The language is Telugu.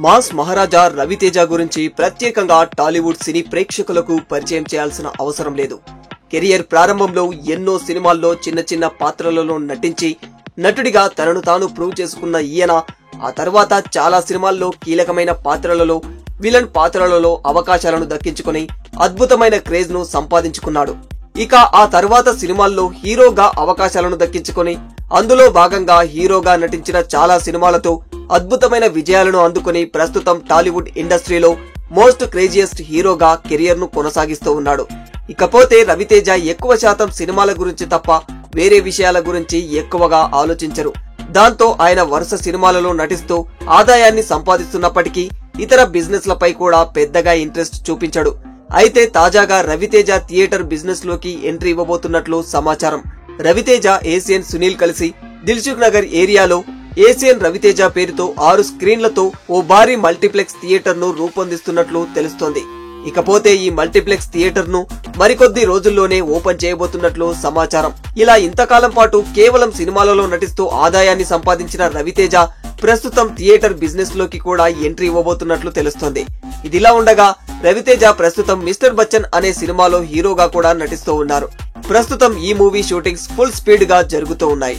మాస్ మహారాజా రవితేజ గురించి ప్రత్యేకంగా టాలీవుడ్ సినీ ప్రేక్షకులకు పరిచయం చేయాల్సిన అవసరం లేదు. కెరియర్ ప్రారంభంలో ఎన్నో సినిమాల్లో చిన్న చిన్న పాత్రలలో నటించి నటుడిగా తనను తాను ప్రూవ్ చేసుకున్న ఈయన ఆ తర్వాత చాలా సినిమాల్లో కీలకమైన పాత్రలలో, విలన్ పాత్రలలో అవకాశాలను దక్కించుకుని అద్భుతమైన క్రేజ్ ను సంపాదించుకున్నాడు. ఇక ఆ తర్వాత సినిమాల్లో హీరోగా అవకాశాలను దక్కించుకుని అందులో భాగంగా హీరోగా నటించిన చాలా సినిమాలతో అద్భుతమైన విజయాలను అందుకుని ప్రస్తుతం టాలీవుడ్ ఇండస్ట్రీలో మోస్ట్ క్రేజియస్ట్ హీరోగా కెరియర్ ను కొనసాగిస్తూ ఉన్నాడు. ఇకపోతే రవితేజ ఎక్కువ శాతం సినిమాల గురించి తప్ప వేరే విషయాల గురించి ఎక్కువగా ఆలోచించరు. దాంతో ఆయన వరుస సినిమాలలో నటిస్తూ ఆదాయాన్ని సంపాదిస్తున్నప్పటికీ ఇతర బిజినెస్ లపై కూడా పెద్దగా ఇంట్రెస్ట్ చూపించడు. అయితే తాజాగా రవితేజ థియేటర్ బిజినెస్ లోకి ఎంట్రీ ఇవ్వబోతున్నట్లు సమాచారం. రవితేజ, ఏసియన్ సునీల్ కలిసి దిల్సుఖ్ నగర్ ఏరియాలో ఏసియన్ రవితేజ పేరుతో 6 స్క్రీన్లతో ఓ భారీ మల్టీప్లెక్స్ థియేటర్ ను రూపొందిస్తున్నట్లు తెలుస్తోంది. ఇకపోతే ఈ మల్టీప్లెక్స్ థియేటర్ ను మరికొద్ది రోజుల్లోనే ఓపెన్ చేయబోతున్నట్లు సమాచారం. ఇలా ఇంతకాలం పాటు కేవలం సినిమాలలో నటిస్తూ ఆదాయాన్ని సంపాదించిన రవితేజ ప్రస్తుతం థియేటర్ బిజినెస్ లోకి కూడా ఎంట్రీ ఇవ్వబోతున్నట్లు తెలుస్తోంది. ఇదిలా ఉండగా రవితేజ ప్రస్తుతం మిస్టర్ బచ్చన్ అనే సినిమాలో హీరోగా కూడా నటిస్తూ ఉన్నారు. ప్రస్తుతం ఈ మూవీ షూటింగ్స్ ఫుల్ స్పీడ్ గా జరుగుతూ ఉన్నాయి.